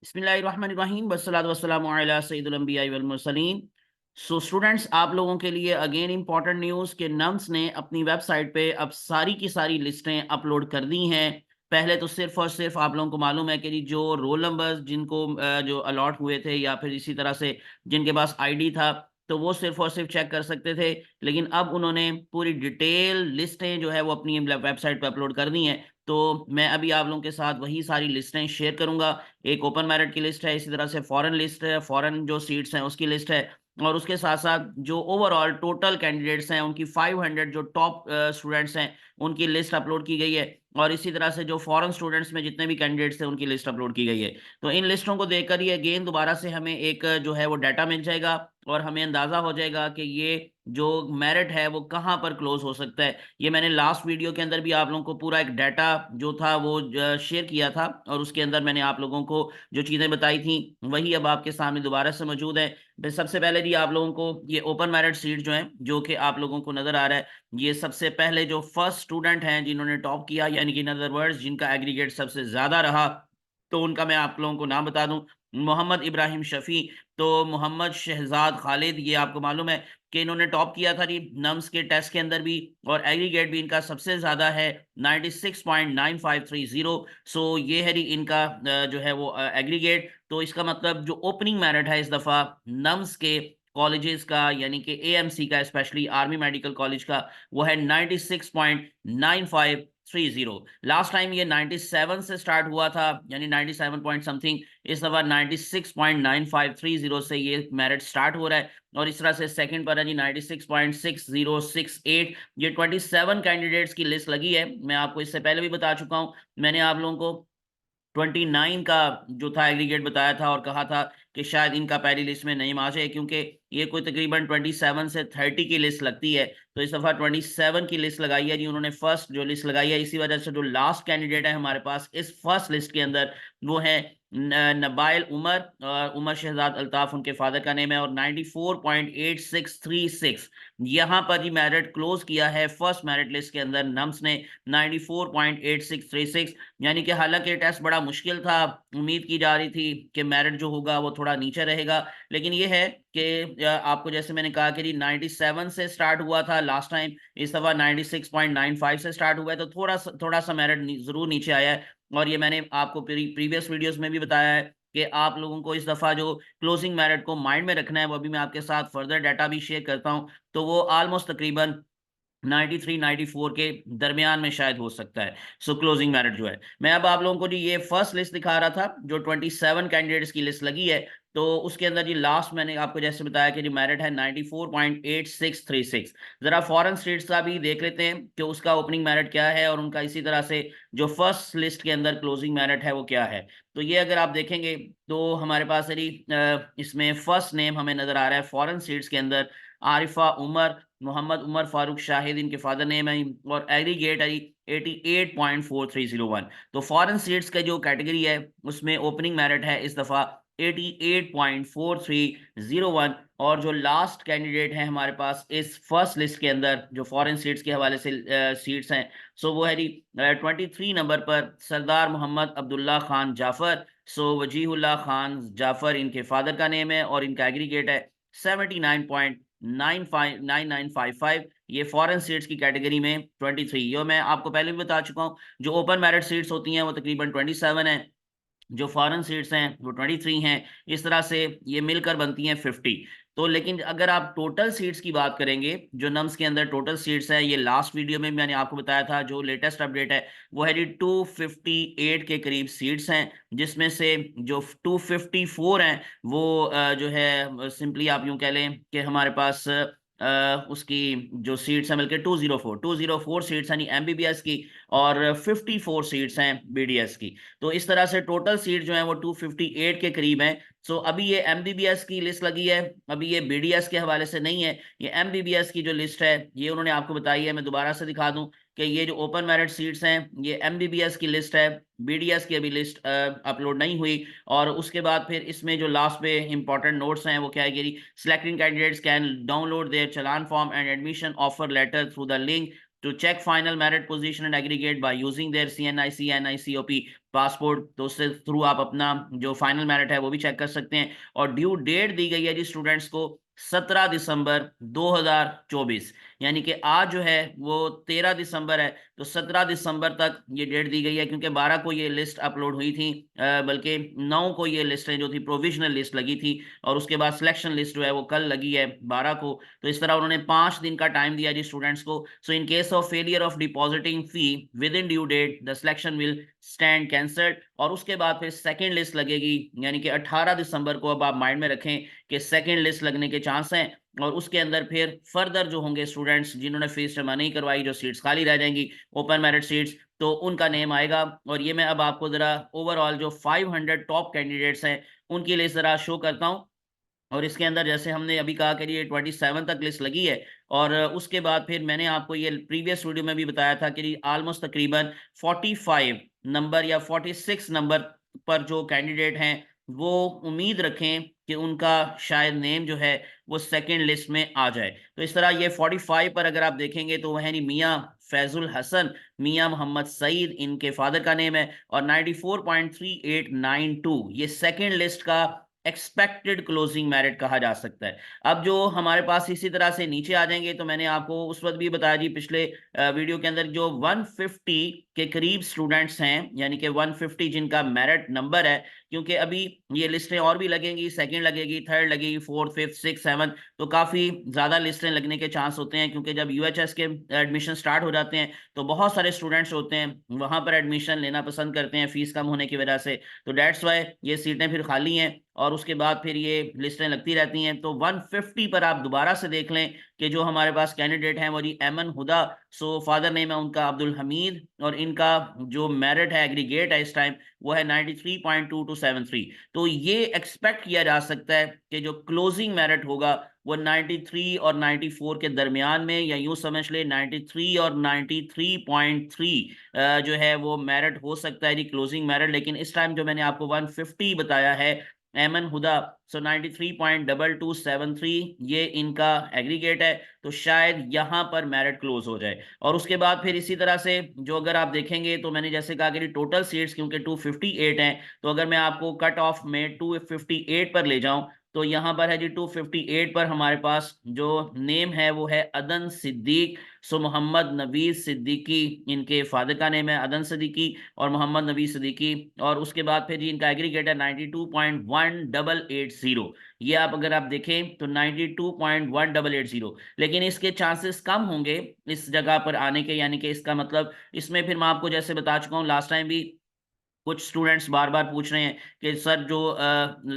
बिस्मिल्लाहिर्रहमानिर्रहीम वस्सलातु वस्सलामु अला सय्यिदिल अंबिया'i वल मुरसलीन। सो स्टूडेंट्स, आप लोगों के लिए अगेन इंपॉर्टेंट न्यूज़ के नम्स ने अपनी वेबसाइट पे अब सारी की सारी लिस्टें अपलोड कर दी हैं। पहले तो सिर्फ और सिर्फ आप लोगों को मालूम है कि जी जो रोल नंबर्स जिनको जो अलॉट हुए थे या फिर इसी तरह से जिनके पास आईडी था, तो वो सिर्फ और सिर्फ चेक कर सकते थे। लेकिन अब उन्होंने पूरी डिटेल लिस्टें जो है वो अपनी वेबसाइट पे अपलोड कर दी हैं। तो मैं अभी आप लोगों के साथ वही सारी लिस्टें शेयर करूंगा। एक ओपन मेरिट की लिस्ट है, इसी तरह से फॉरेन लिस्ट है, फॉरेन जो सीट्स हैं उसकी लिस्ट है, और उसके साथ साथ जो ओवरऑल टोटल कैंडिडेट्स हैं उनकी 500 जो टॉप स्टूडेंट्स हैं उनकी लिस्ट अपलोड की गई है। और इसी तरह से जो फॉरेन स्टूडेंट्स में जितने भी कैंडिडेट्स थे उनकी लिस्ट अपलोड की गई है। तो इन लिस्टों को देखकर ही अगेन दोबारा से हमें एक जो है वो डाटा मिल जाएगा और हमें अंदाजा हो जाएगा कि ये जो मेरिट है वो कहाँ पर क्लोज हो सकता है। ये मैंने लास्ट वीडियो के अंदर भी आप लोगों को पूरा एक डाटा जो था वो शेयर किया था, और उसके अंदर मैंने आप लोगों को जो चीज़ें बताई थी वही अब आपके सामने दोबारा से मौजूद है। सबसे पहले जी आप लोगों को ये ओपन मेरिट सीट जो है जो कि आप लोगों को नजर आ रहा है, ये सबसे पहले जो फर्स्ट स्टूडेंट हैं जिन्होंने टॉप किया, यानी कि इन अदर वर्ड्स जिनका एग्रीगेट सबसे ज्यादा रहा, तो उनका मैं आप लोगों को नाम बता दूं। मोहम्मद इब्राहिम शफी, तो मोहम्मद शहजाद खालिद, ये आपको मालूम है कि इन्होंने टॉप किया था जी नम्स के टेस्ट के अंदर भी, और एग्रीगेट भी इनका सबसे ज्यादा है 96.9530। सो ये है जी इनका जो है वो एग्रीगेट। तो इसका मतलब जो ओपनिंग मेरिट है इस दफा नम्स के कॉलेजेस का, यानी कि एएमसी का, स्पेशली आर्मी मेडिकल कॉलेज का, वो है 96.9530। लास्ट टाइम ये 97 से स्टार्ट हुआ था, यानी 97 पॉइंट समथिंग। इस दफा 96.9530 से ये मेरिट स्टार्ट हो रहा है, और इस तरह से सेकंड पर है जी 96.6068। ये 27 कैंडिडेट्स की लिस्ट लगी है। मैं आपको इससे पहले भी बता चुका हूं, मैंने आप लोगों को 29 का जो था एग्रीगेट बताया था और कहा था कि शायद इनका पहली लिस्ट में नहीं आ जाए, क्योंकि ये कोई तकरीबन 27 से 30 की लिस्ट लगती है। तो इस दफा 27 की लिस्ट लगाई है जी उन्होंने, फर्स्ट जो लिस्ट लगाई है। इसी वजह से जो लास्ट कैंडिडेट है हमारे पास इस फर्स्ट लिस्ट के अंदर वो है नबाइल उमर, और उमर शहजाद अल्ताफ उनके फादर का नेम है, और 94.8636 यहाँ पर जी मेरिट क्लोज किया है फर्स्ट मेरिट लिस्ट के अंदर नम्स ने 94.8636। यानी कि हालांकि टेस्ट बड़ा मुश्किल था, उम्मीद की जा रही थी कि मेरिट जो होगा वो थोड़ा नीचे रहेगा, लेकिन ये है कि आपको जैसे मैंने कहा कि जी 97 से स्टार्ट हुआ था लास्ट टाइम, इस दफा 96.95 से स्टार्ट हुआ है, तो थोड़ा सा मेरिट जरूर नीचे आया है। और ये मैंने आपको प्रीवियस वीडियोस में भी बताया है कि आप लोगों को इस दफा जो क्लोजिंग मेरिट को माइंड में रखना है, वो अभी मैं आपके साथ फर्दर डाटा भी शेयर करता हूँ। तो वो ऑलमोस्ट तकरीबन 93 94 के दरमियान में शायद हो सकता है। सो क्लोजिंग मेरिट जो है, मैं अब आप लोगों को जी ये फर्स्ट लिस्ट दिखा रहा था जो 27 कैंडिडेट्स की लिस्ट लगी है। तो उसके अंदर जी लास्ट मैंने आपको जैसे बताया कि जी मेरिट है 94.8636। जरा फॉरेन स्टेट्स का भी देख लेते हैं कि उसका ओपनिंग मेरिट क्या है, और उनका इसी तरह से जो फर्स्ट लिस्ट के अंदर क्लोजिंग मेरिट है वो क्या है। तो ये अगर आप देखेंगे तो हमारे पास है जी इसमें फर्स्ट नेम हमें नजर आ रहा है फॉरेन स्टेट्स के अंदर, आरिफा उमर, मोहम्मद उमर फारूक शाहिद इनके फादर नेम है, और एग्रीगेट है 88.4301। तो फॉरेन स्टेट्स का जो कैटेगरी है उसमें ओपनिंग मेरिट है इस दफा 88.4301। और जो लास्ट कैंडिडेट है हमारे पास इस फर्स्ट लिस्ट के अंदर जो फॉरेन स्टेट्स के हवाले से सीट्स हैं, सो वो है जी 23 नंबर पर सरदार मोहम्मद अब्दुल्ला खान जाफर। सो वजीहुल्लाह खान जाफर इनके फादर का नेम है, और इनका एग्रीगेट है 79.959955। ये फॉरेन सीट्स की कैटेगरी में 23। ये मैं आपको पहले भी बता चुका हूँ, जो ओपन मेरिट सीट्स होती हैं वो तकरीबन 27 हैं, जो फॉरेन सीट्स हैं वो 23 हैं। इस तरह से ये मिलकर बनती हैं 50। तो लेकिन अगर आप टोटल सीट्स की बात करेंगे, जो नम्स के अंदर टोटल सीट्स हैं, ये लास्ट वीडियो में मैंने आपको बताया था, जो लेटेस्ट अपडेट है वो है जी 258 के करीब सीट्स हैं, जिसमें से जो 254 हैं वो जो है सिंपली आप यूं कह लें कि हमारे पास उसकी जो सीट्स हैं मिलकर 204 सीट्स हैं एमबीबीएस की, और 54 सीट्स हैं बीडीएस की। तो इस तरह से टोटल सीट जो है वो 258 के करीब हैं। सो अभी ये एमबीबीएस की लिस्ट लगी है, अभी ये बीडीएस के हवाले से नहीं है। ये एमबीबीएस की जो लिस्ट है ये उन्होंने आपको बताई है। मैं दोबारा से दिखा दूं कि ये जो ओपन मेरिट सीट्स हैं ये एमबीबीएस की लिस्ट है, बीडीएस की अभी लिस्ट अपलोड नहीं हुई। और उसके बाद फिर इसमें जो लास्ट पे इंपॉर्टेंट नोट्स हैं वो क्या है कि selecting candidates can download their challan form and admission offer letter through the link to check final merit position and aggregate by using their CNIC NICOP passport, तो उससे थ्रू आप अपना जो फाइनल मेरिट है वो भी चेक कर सकते हैं। और ड्यू डेट दी गई है जी स्टूडेंट्स को 17 दिसंबर 2024, यानी कि आज जो है वो 13 दिसंबर है, तो 17 दिसंबर तक ये डेट दी गई है, क्योंकि 12 को ये लिस्ट अपलोड हुई थी, बल्कि 9 को ये लिस्ट जो थी प्रोविजनल लिस्ट लगी थी, और उसके बाद सिलेक्शन लिस्ट जो है वो कल लगी है 12 को। तो इस तरह उन्होंने 5 दिन का टाइम दिया जी स्टूडेंट्स को। So in case of failure of depositing fee within due date the selection will stand cancelled, और उसके बाद फिर सेकेंड लिस्ट लगेगी, यानी कि 18 दिसंबर को। अब आप माइंड में रखें कि सेकेंड लिस्ट लगने के चांस हैं, और उसके अंदर फिर फर्दर जो होंगे स्टूडेंट्स जिन्होंने फीस जमा नहीं करवाई, जो सीट्स खाली रह जाएंगी ओपन मेरिट सीट्स, तो उनका नेम आएगा। और ये मैं अब आपको जरा ओवरऑल जो 500 टॉप कैंडिडेट्स हैं उनकी लिस्ट जरा शो करता हूँ। और इसके अंदर जैसे हमने अभी कहा कि ये 27 तक लिस्ट लगी है, और उसके बाद फिर मैंने आपको ये प्रीवियस वीडियो में भी बताया था कि ऑलमोस्ट तकरीबन 45 नंबर या 46 नंबर पर जो कैंडिडेट हैं वो उम्मीद रखें कि उनका शायद नेम जो है वो सेकंड लिस्ट में आ जाए। तो इस तरह ये 45 पर अगर आप देखेंगे तो वह नहीं मियाँ फैजुल हसन, मियाँ मोहम्मद सईद इनके फादर का नेम है, और 94.3892 ये सेकंड लिस्ट का एक्सपेक्टेड क्लोजिंग मेरिट कहा जा सकता है। अब जो हमारे पास इसी तरह से नीचे आ जाएंगे, तो मैंने आपको उस वक्त भी बताया जी पिछले वीडियो के अंदर, जो 150 के करीब स्टूडेंट्स हैं, यानी कि 150 जिनका मेरिट नंबर है, क्योंकि अभी ये लिस्टें और भी लगेंगी, सेकंड लगेगी, थर्ड लगेगी, फोर्थ, फिफ्थ, सिक्स, सेवन, तो काफ़ी ज़्यादा लिस्टें लगने के चांस होते हैं, क्योंकि जब यूएचएस के एडमिशन स्टार्ट हो जाते हैं तो बहुत सारे स्टूडेंट्स होते हैं वहाँ पर एडमिशन लेना पसंद करते हैं फीस कम होने की वजह से। तो डेट्स वाई ये सीटें फिर खाली हैं, और उसके बाद फिर ये लिस्टें लगती रहती हैं। तो 150 पर आप दोबारा से देख लें कि जो हमारे पास कैंडिडेट हैं वो जी एमन हुदा, सो फादर नेम है उनका अब्दुल हमीद, और इनका जो मेरिट है एग्रीगेट है इस टाइम वो है 93.2273। तो ये एक्सपेक्ट किया जा सकता है कि जो क्लोजिंग मेरिट होगा वो 93 और 94 के दरमियान में, या यूं समझ ले 93 और 93.3 जो है वो मेरिट हो सकता है जी क्लोजिंग मेरिट। लेकिन इस टाइम जो मैंने आपको 150 बताया है एमन हुदा, सो 93.2273 ये इनका एग्रीगेट है, तो शायद यहाँ पर मेरिट क्लोज हो जाए। और उसके बाद फिर इसी तरह से जो अगर आप देखेंगे तो मैंने जैसे कहा कि टोटल सीट्स क्योंकि 258 हैं, तो अगर मैं आपको कट ऑफ में 258 पर ले जाऊं, तो यहाँ पर है जी 258 पर हमारे पास जो नेम है वो है अदन सिद्दीक। सो मोहम्मद नवीद सिद्दीकी इनके फादर का नेम है, अदन सिद्दीकी और मोहम्मद नवीद सिद्दीकी। और उसके बाद फिर जी इनका एग्रीगेट है 92.1880। ये आप अगर आप देखें तो 92.1880, लेकिन इसके चांसेस कम होंगे इस जगह पर आने के, यानी कि इसका मतलब इसमें फिर मैं आपको जैसे बता चुका हूँ लास्ट टाइम भी, कुछ स्टूडेंट्स बार बार पूछ रहे हैं कि सर जो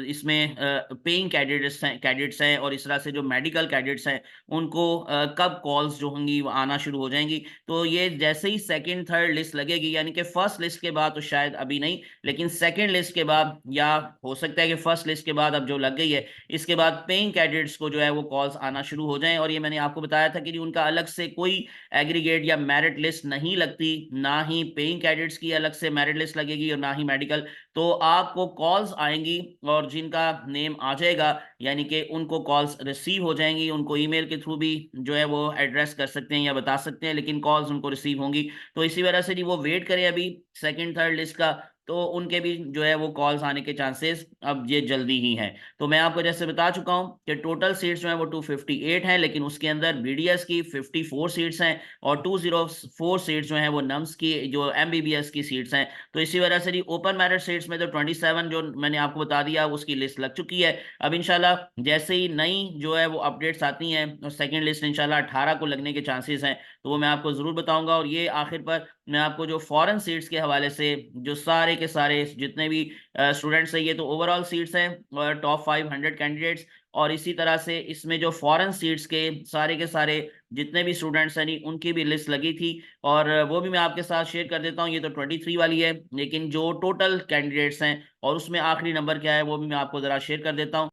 इसमें पेइंग कैडेट्स हैं और इस तरह से जो मेडिकल कैडेट्स हैं उनको कब कॉल्स जो होंगी वो आना शुरू हो जाएंगी। तो ये जैसे ही सेकंड थर्ड लिस्ट लगेगी, यानी कि फर्स्ट लिस्ट के बाद तो शायद अभी नहीं, लेकिन सेकंड लिस्ट के बाद, या हो सकता है कि फर्स्ट लिस्ट के बाद अब जो लग गई है इसके बाद पेइंग कैडेट्स को जो है वो कॉल्स आना शुरू हो जाएं। और ये मैंने आपको बताया था कि उनका अलग से कोई एग्रीगेट या मेरिट लिस्ट नहीं लगती, ना ही पेइंग कैडेट्स की अलग से मेरिट लिस्ट लगेगी और ना ही मेडिकल। तो आपको कॉल्स आएंगी और जिनका नेम आ जाएगा यानी कि उनको कॉल्स रिसीव हो जाएंगी। उनको ईमेल के थ्रू भी जो है वो एड्रेस कर सकते हैं या बता सकते हैं, लेकिन कॉल्स उनको रिसीव होंगी। तो इसी वजह से जी वो वेट करें अभी सेकंड थर्ड लिस्ट का, तो उनके भी जो है वो कॉल्स आने के चांसेस अब ये जल्दी ही हैं। तो मैं आपको जैसे बता चुका हूं कि टोटल सीट्स जो है वो 258 हैं, लेकिन उसके अंदर बीडीएस की 54 सीट्स हैं और 204 सीट्स जो हैं वो नम्स की जो एमबीबीएस की सीट्स हैं। तो इसी वजह से जी ओपन मेरिट सीट्स में तो 27 जो मैंने आपको बता दिया उसकी लिस्ट लग चुकी है। अब इंशाल्लाह जैसे ही नई जो है वो अपडेट्स आती हैं और सेकंड लिस्ट इंशाल्लाह 18 को लगने के चांसेस हैं, तो वो मैं आपको ज़रूर बताऊंगा। और ये आखिर पर मैं आपको जो फॉरेन सीट्स के हवाले से जो सारे के सारे जितने भी स्टूडेंट्स हैं, ये तो ओवरऑल सीट्स हैं और टॉप 500 कैंडिडेट्स, और इसी तरह से इसमें जो फॉरेन सीट्स के सारे जितने भी स्टूडेंट्स हैं नहीं उनकी भी लिस्ट लगी थी, और वो भी मैं आपके साथ शेयर कर देता हूँ। ये तो 23 वाली है, लेकिन जो टोटल कैंडिडेट्स हैं और उसमें आखिरी नंबर क्या है वो भी मैं आपको ज़रा शेयर कर देता हूँ।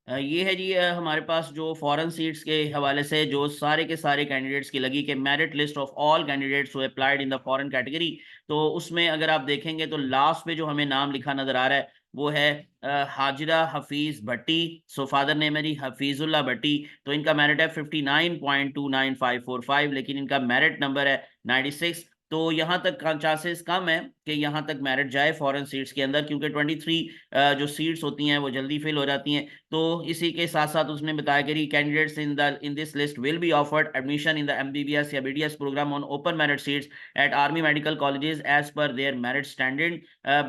ये है जी हमारे पास जो फॉरेन सीट्स के हवाले से जो सारे के सारे कैंडिडेट्स की लगी कि merit list of all candidates who applied in the foreign category. तो उसमें अगर आप देखेंगे तो लास्ट पे जो हमें नाम लिखा नजर आ रहा है वो है हाजिरा हफीज भट्टी। सो फादर नेम है जी हफीजुल्लाह भट्टी। तो इनका मेरिट है 59.29545, लेकिन इनका मेरिट नंबर है 96। तो यहाँ तक का चांसेस कम है कि यहाँ तक मेरिट जाए फॉरेन सीट्स के अंदर, क्योंकि 23 जो सीट्स होती हैं वो जल्दी फिल हो जाती हैं। तो इसी के साथ साथ उसने बताया कि candidates in this list will be offered admission in the MBBS या BDS program on open merit seats at army medical colleges as per their merit standard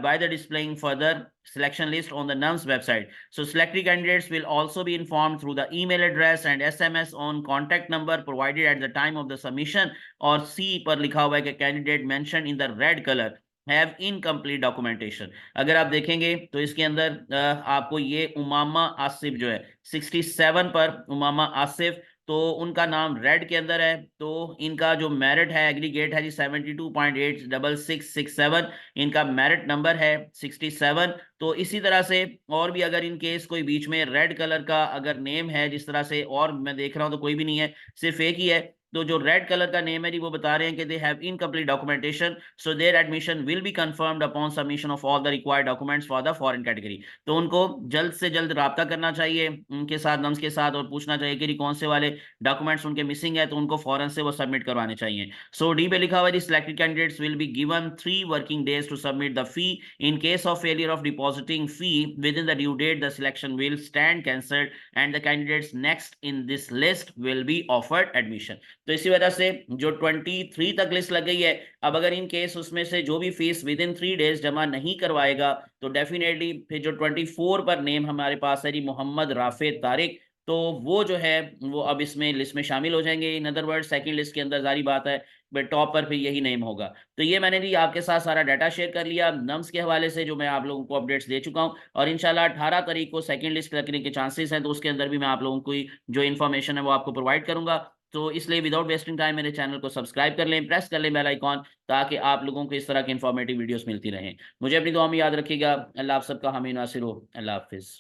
by the displaying further selection list on the NUMS website. So selected candidates will also be informed through the email address and SMS on contact number provided at the time of the submission. और C पर लिखा हुआ है कि candidate mentioned in the red color have incomplete documentation। अगर आप देखेंगे तो इसके अंदर आपको ये उमामा आसिफ जो है 67 पर उमामा आसिफ, तो उनका नाम रेड के अंदर है। तो इनका जो मेरिट है एग्रीगेट है जी 72.86667। इनका मेरिट नंबर है 67। तो इसी तरह से और भी अगर इन केस कोई बीच में रेड कलर का अगर नेम है, जिस तरह से और मैं देख रहा हूं तो कोई भी नहीं है, सिर्फ एक ही है। तो जो रेड कलर का नेम है जी वो बता रहे हैं कि they have incomplete documentation, so there admission will be confirmed upon submission of all the required documents for the foreign category. तो उनको जल्द से जल्द राब्ता करना चाहिए उनके साथ, नम्स के साथ, और पूछना चाहिए कि कौन से वाले डॉक्यूमेंट्स उनके मिसिंग है, तो उनको फौरन से वो सबमिट करवाने चाहिए। सो डी पे लिखा हुआ है selected candidates will be given 3 working days to submit the fee. In case of failure of depositing fee within the due date the selection will stand cancelled and the candidates next in this list will be offered admission. तो इसी वजह से जो 23 तक list लग गई है, अब अगर इन केस उसमें से जो भी फीस विद इन 3 डेज जमा नहीं करवाएगा तो डेफिनेटली फिर जो 24 पर नेम हमारे पास है जी मोहम्मद राफे तारिक, तो वो जो है वो अब इसमें लिस्ट में शामिल हो जाएंगे। In other word second list के अंदर जारी बात है टॉप पर फिर यही नेम होगा। तो ये मैंने जी आपके साथ सारा डाटा शेयर कर लिया नम्स के हवाले से, जो मैं आप लोगों को अपडेट्स दे चुका हूं। और इंशाल्लाह 18 तारीख को सेकंड लिस्ट लगने के चांसेस हैं, तो उसके अंदर भी मैं आप लोगों को जो इन्फॉर्मेशन है वो आपको प्रोवाइड करूंगा। तो इसलिए विदाउट वेस्टिंग टाइम मेरे चैनल को सब्सक्राइब कर लें, प्रेस कर लें बेल आइकॉन, ताकि आप लोगों को इस तरह की इन्फॉर्मेटिव वीडियोस मिलती रहें। मुझे अपनी दुआ में याद रखिएगा। अल्लाह आप सबका हामी नासिर हो। अल्लाह हाफिज़।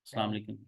अस्सलाम वालेकुम।